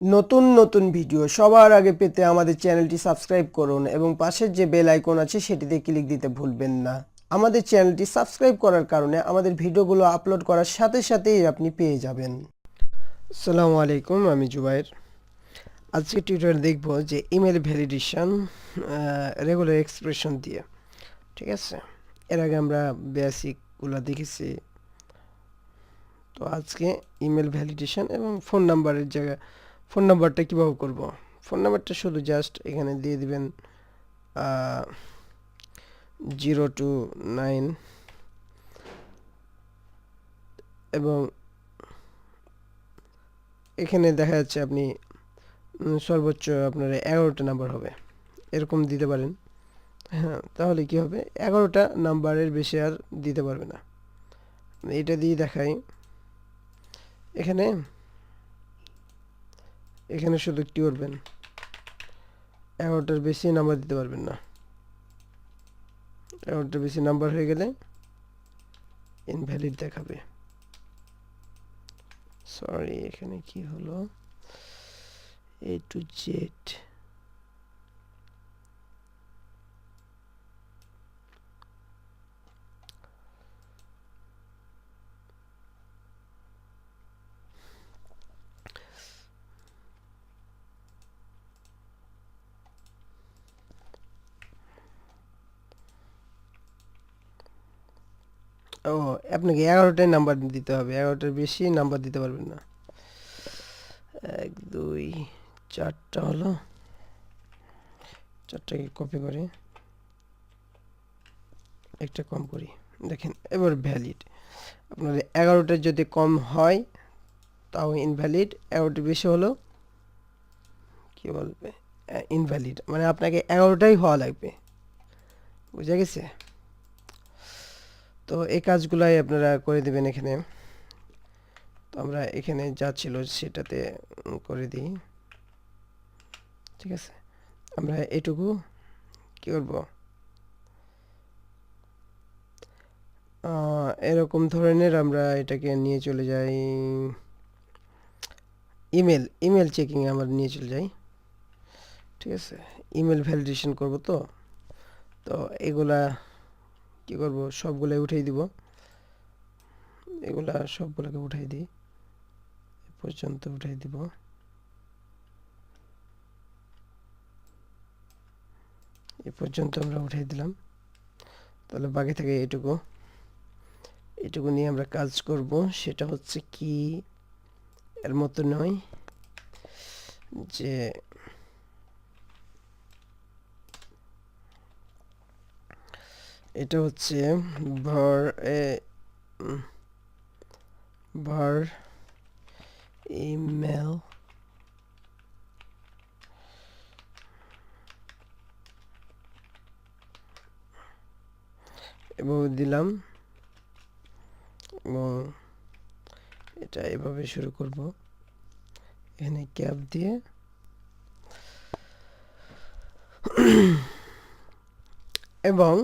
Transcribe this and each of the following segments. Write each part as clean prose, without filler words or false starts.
নতুন নতুন ভিডিও সবার আগে পেতে আমাদের চ্যানেলটি সাবস্ক্রাইব করুন এবং পাশের যে বেল আইকন আছে সেটিতে ক্লিক দিতে ভুলবেন না। আমাদের চ্যানেলটি সাবস্ক্রাইব করার কারণে আমাদের ভিডিওগুলো আপলোড করার সাথে সাথেই আপনি পেয়ে যাবেন। আসসালামু আলাইকুম, আমি জুবাইর। আজকে টিউটোরিয়াল দেখব যে ইমেল ভ্যালিডেশন রেগুলার এক্সপ্রেশন দিয়ে। ঠিক আছে, এর আগে আমরা বেসিকগুলো দেখেছি। তো আজকে ইমেল ভ্যালিডেশন এবং ফোন নাম্বারের জায়গায় ফোন নাম্বারটা কীভাবে করব। ফোন নাম্বারটা শুধু জাস্ট এখানে দিয়ে দিবেন 029 এবং এখানে দেখা যাচ্ছে আপনি সর্বোচ্চ আপনার 11টা নাম্বার হবে, এরকম দিতে পারেন। হ্যাঁ, তাহলে কি হবে, 11টা নাম্বারের বেশি আর দিতে পারবে না। এটা দিয়ে দেখাই। এখানে এখানে শুধু কি করবেন, 11টার বেশি নাম্বার দিতে পারবেন না। 11টার বেশি নাম্বার হয়ে গেলে ইনভ্যালিড দেখাবে। সরি, এখানে কি হলো, A to Z। ও, আপনাকে 11টাই নাম্বার দিতে হবে, 11টার বেশি নাম্বার দিতে পারবেন না। 1 2 4টা হলো, 4টাকে কপি করে একটা কম করি। দেখেন এবার ভ্যালিড। আপনার 11টার যদি কম হয় তাও ইনভ্যালিড, 11টার বেশি হলো কি বলবে, ইনভ্যালিড। মানে আপনাকে 11টাই হওয়া লাগবে, বুঝা গেছে? তো এই কাজগুলাই আপনারা করে দিবেন এখানে। তো আমরা এখানে যা ছিল সেটাতে করে দিই। ঠিক আছে, আমরা এটুকু কি করব, এরকম ধরনের আমরা এটাকে নিয়ে চলে যাই ইমেল চেকিং আমরা নিয়ে চলে যাই। ঠিক আছে, ইমেল ভ্যালিডেশন করব। তো তো এগুলা কি করব, সবগুলাই উঠিয়ে দিব। এগুলা সবগুলোকে উঠাই দিই, এ পর্যন্ত উঠাই দিব। এ পর্যন্ত আমরা উঠাই দিলাম। তাহলে বাকি থেকে এটুকু নিয়ে আমরা কাজ করব। সেটা হচ্ছে কি, এর মতো নয় যে এটা হচ্ছে ভর var email এবং দিলাম, এবং এটা এভাবে শুরু করব, এখানে ক্যাপ দিয়ে এবং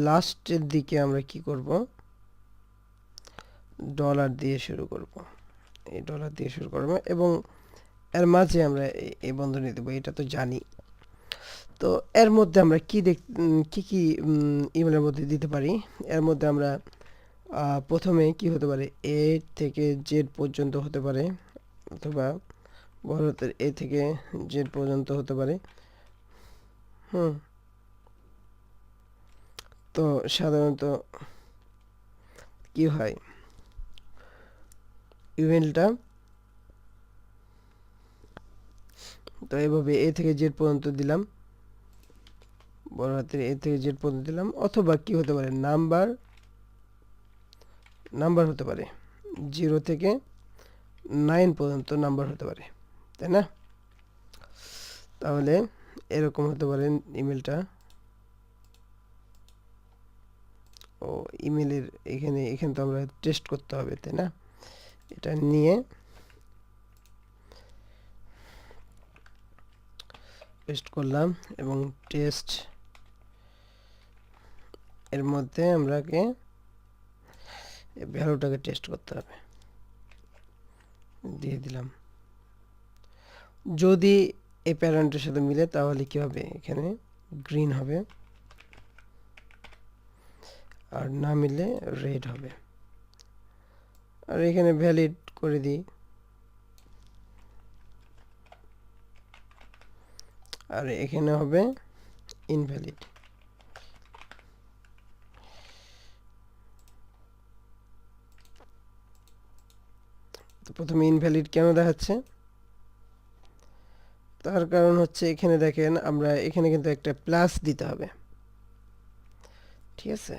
লাস্টের দিকে আমরা কি করব, ডলার দিয়ে শুরু করব। এই ডলার দিয়ে শুরু করব এবং এর মাঝে আমরা এই বন্ধনী দেব, এটা তো জানি। তো এর মধ্যে আমরা কি কি ইমেলের মধ্যে দিতে পারি। এর মধ্যে আমরা প্রথমে কি হতে পারে, এ থেকে জেড পর্যন্ত হতে পারে, অথবা বড় হাতের এ থেকে জেড পর্যন্ত হতে পারে। তো সাধারণত কি হয়, ইমেলটা তো এভাবে এ থেকে জেড পর্যন্ত দিলাম, বড় হাতের এ থেকে জেড পর্যন্ত দিলাম, অথবা কি হতে পারে, নাম্বার হতে পারে, 0 থেকে 9 পর্যন্ত নাম্বার হতে পারে, তাই না? তাহলে এরকম হতে পারে ইমেলটা। ও, ইমেলের এখানে তো আমরা টেস্ট করতে হবে, তাই না? এটা নিয়ে পেস্ট করলাম এবং টেস্ট এর মধ্যে আমরাকে ভ্যালুটাকে টেস্ট করতে হবে, দিয়ে দিলাম। যদি এই প্যারামিটারের সাথে মিলে তাহলে কি হবে, এখানে গ্রিন হবে, আর না মিললে রেড হবে। আর এখানে ভ্যালিড করে দিই, আর এখানে হবে ইনভ্যালিড। তো প্রথমে ইনভ্যালিড কেন দেখাচ্ছে, তার কারণ হচ্ছে এখানে দেখেন আমরা এখানে কিন্তু একটা প্লাস দিতে হবে, ঠিক আছে।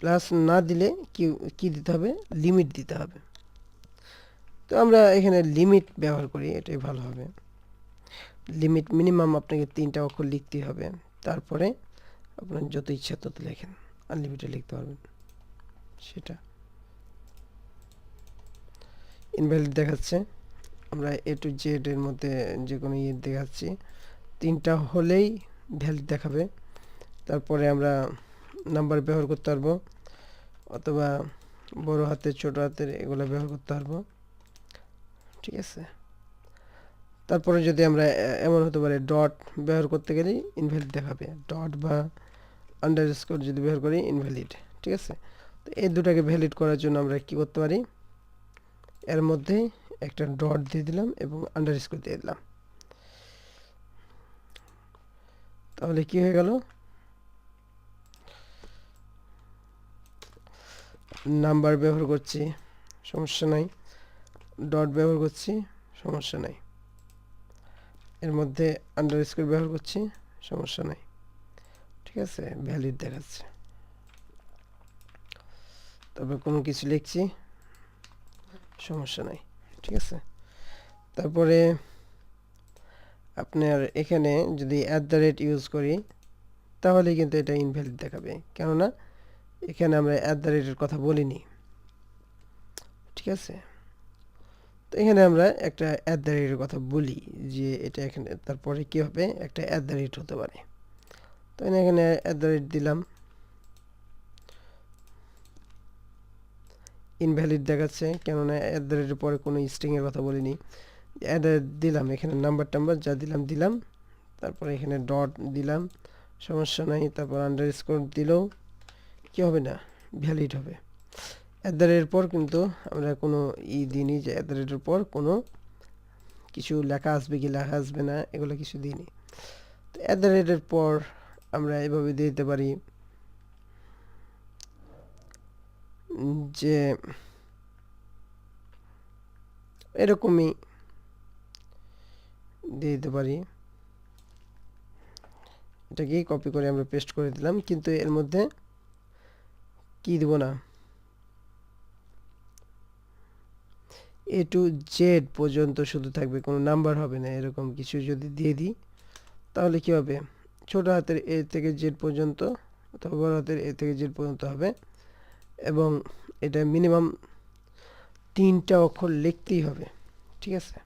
প্লাস না দিলে কি দিতে হবে, লিমিট দিতে হবে। তো আমরা এখানে লিমিট ব্যবহার করি, এটাই ভালো হবে। লিমিট মিনিমাম আপনাকে 3টা অক্ষর লিখতে হবে, তারপরে আপনার যত ইচ্ছা তত লেখেন, আনলিমিটেড লিখতে পারবেন। সেটা ইনভ্যালিড দেখাচ্ছে, আমরা এ টু জেড এর মধ্যে যে কোনো ইয়ে দেখাচ্ছি, 3টা হলেই ভ্যালিড দেখাবে। তারপরে আমরা নাম্বার ব্যবহার করতে পারবো, অথবা বড় হাতের ছোট হাতের এগুলো ব্যবহার করতে পারবো, ঠিক আছে। তারপরে যদি আমরা এমন হতে পারে ডট ব্যবহার করতে গেলে ইনভ্যালিড দেখাবে, ডট বা আন্ডারস্কোর যদি ব্যবহার করি ইনভ্যালিড, ঠিক আছে। তো এই দুটাকে ভ্যালিড করার জন্য আমরা কি করতে পারি, এর মধ্যে একটা ডট দিয়ে দিলাম এবং আন্ডারস্কোর দিয়ে দিলাম, তাহলে কি হয়ে গেল, নাম্বার ব্যবহার করছি সমস্যা নাই, ডট ব্যবহার করছি সমস্যা নাই, এর মধ্যে আন্ডারস্কোর ব্যবহার করছি সমস্যা নাই, ঠিক আছে, ভ্যালিড দেখাচ্ছে। তারপর কোনো কিছু লিখছি সমস্যা নাই, ঠিক আছে। তারপরে আপনার এখানে যদি @ ইউজ করি তাহলে কিন্তু এটা ইনভ্যালিড দেখাবে, কেননা এখানে আমরা @এর কথা বলিনি, ঠিক আছে। তো এখানে আমরা একটা @এর কথা বলি যে এটা এখানে, তারপরে কি হবে, একটা @ হতে পারে। তো এখানে @ দিলাম, ইনভ্যালিড দেখাচ্ছে, কেননা @এর পরে কোনো স্ট্রিং এর কথা বলিনি। দিলাম এখানে নাম্বার যা দিলাম, তারপরে এখানে ডট দিলাম সমস্যা নাই, তারপর আন্ডারস্কোর দিলেও কি হবে না, ভ্যালিড হবে। @এর পর কিন্তু আমরা কোনো দিইনি যে @এর পর কোনো কিছু লেখা আসবে কি লেখা আসবে না, এগুলো কিছু দিইনি। তো @এর পর আমরা এভাবে দিয়ে দিতে পারি যে এরকমই দিয়ে দিতে পারি, এটাকে কপি করে আমরা পেস্ট করে দিলাম, কিন্তু এর মধ্যে কি দিব না, এ টু জেড পর্যন্ত শুধু থাকবে, কোনো নাম্বার হবে না, এরকম কিছু যদি দিয়ে দিই তাহলে কি হবে, ছোট হাতের এ থেকে জেড পর্যন্ত অথবা বড় হাতের এ থেকে জেড পর্যন্ত হবে, এবং এটা মিনিমাম 3টা অক্ষর লিখতেই হবে, ঠিক আছে।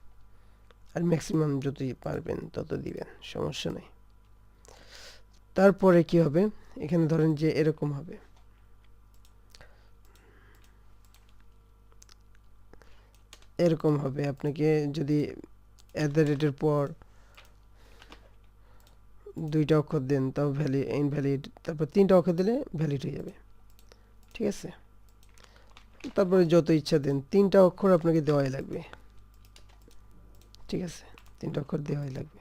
আর ম্যাক্সিমাম যতই পারবেন তত দিবেন, সমস্যা নেই। তারপরে কি হবে, এখানে ধরেন যে এরকম হবে, এরকম হবে, আপনাকে যদি @এর পর 2টা অক্ষর দেন তাও ইনভ্যালিড, তারপর 3টা অক্ষর দিলে ভ্যালিড হয়ে যাবে, ঠিক আছে। তারপরে যত ইচ্ছা দেন, 3টা অক্ষর আপনাকে দেওয়াই লাগবে, ঠিক আছে, 3টা অক্ষর দেওয়াই লাগবে।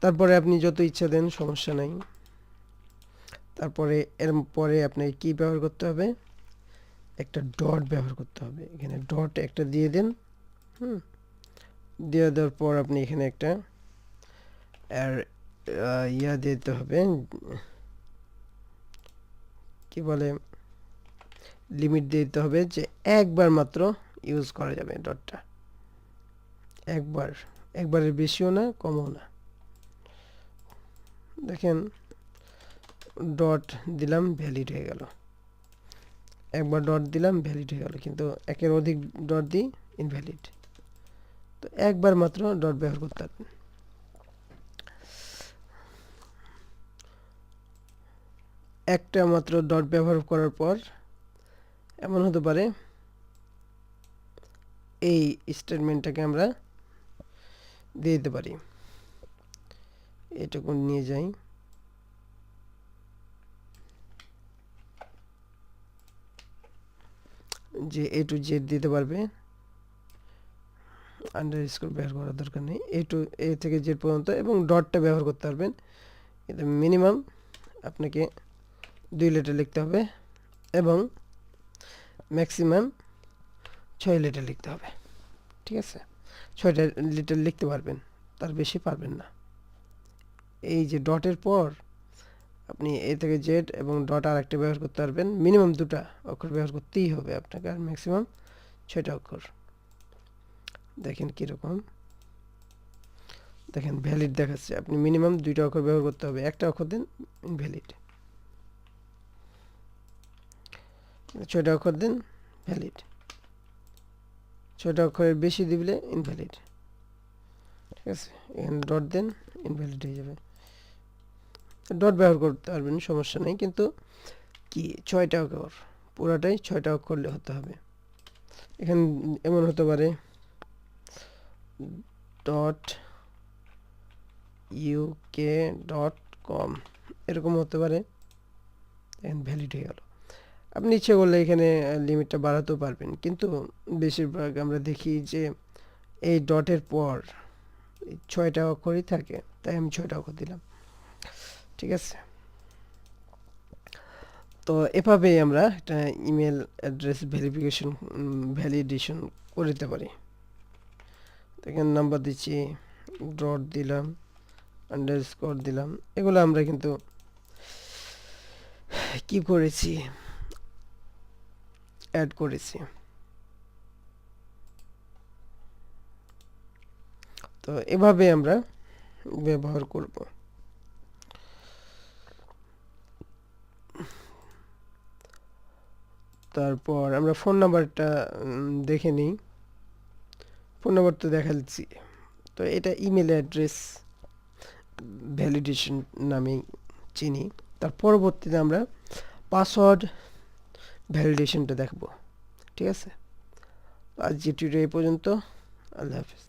তারপরে আপনি যত ইচ্ছা দেন সমস্যা নাই। তারপরে এর পরে আপনাকে কি ব্যবহার করতে হবে, একটা ডট ব্যবহার করতে হবে, এখানে ডট একটা দিয়ে দেন, দিয়ে দেওয়ার পর আপনি এখানে একটা আর ইয়া দিতে হবে, কি বলে, লিমিট দিয়ে দিতে হবে, যে একবার মাত্র ইউজ করা যাবে ডটটা, একবারের বেশিও না কমও না। দেখেন ডট দিলাম ভ্যালিড হয়ে গেল, একবার ডট দিলাম ভ্যালিড হয়ে গেল, কিন্তু একের অধিক ডট দিই ইনভ্যালিড। তো একবার মাত্র ডট ব্যবহার করতে হবে, একটা মাত্র ডট ব্যবহার করার পর এমন হতে পারে এই স্টেটমেন্টটাকে আমরা দিয়ে দিতে পারি। এটুকু নিয়ে যাই, যে এ টু জেড দিতে পারবে, আন্ডারস্কোর ব্যবহার করার দরকার নেই, এ থেকে জেড পর্যন্ত, এবং ডটটা ব্যবহার করতে পারবেন। কিন্তু মিনিমাম আপনাকে 2 লেটার লিখতে হবে এবং ম্যাক্সিমাম 6 লেটার লিখতে হবে। ঠিক আছে, 6টা লেটার লিখতে পারবেন, তার বেশি পারবেন না। এই যে ডটের পর আপনি এ থেকে জেড এবং ডট আর একটা ব্যবহার করতে পারবেন, মিনিমাম 2টা অক্ষর ব্যবহার করতেই হবে আপনাকে, আর ম্যাক্সিমাম 6টা অক্ষর। দেখেন কীরকম, দেখেন ভ্যালিড দেখাচ্ছে, আপনি মিনিমাম 2টা অক্ষর ব্যবহার করতে হবে, একটা অক্ষর দিন ইনভ্যালিড, 6টা অক্ষর দিন ভ্যালিড, 6টা অক্ষরের বেশি দিলে ইনভ্যালিড। ঠিক আছে, এখানে ডট দেন, ইনভ্যালিড হয়ে যাবে। ডট ব্যবহার করতে পারবেন, সমস্যা নেই, কিন্তু কি 6টা অক্ষর, পুরাটাই 6টা অক্ষর হতে হবে। এখানে এমন হতে পারে .uk.com এরকম হতে পারে, এখানে ভ্যালিড হয়ে গেল। আপনি ইচ্ছে করলে এখানে লিমিটটা বাড়াতেও পারবেন, কিন্তু বেশিরভাগ আমরা দেখি যে এই ডটের পর 6টা অক্ষরই থাকে, তাই আমি 6টা অক্ষর দিলাম। ঠিক আছে, তো এভাবেই আমরা একটা ইমেল অ্যাড্রেস ভ্যালিডেশন করে দিতে পারি। দেখেন নাম্বার দিচ্ছি, ডট দিলাম, আন্ডারস্কোর দিলাম, এগুলো আমরা কিন্তু কি করেছি, অ্যাড করেছি। তো এভাবে আমরা ব্যবহার করব। তারপর আমরা ফোন নাম্বারটা দেখে নিই। ফোন নাম্বার তো দেখাচ্ছি, তো এটা ইমেল অ্যাড্রেস ভ্যালিডেশন নামে চিনি। তার পরবর্তীতে আমরা পাসওয়ার্ড ভ্যালিডেশনটা দেখব। ঠিক আছে, আজ টিউটোরিয়াল এই পর্যন্ত। আল্লাহ হাফেজ।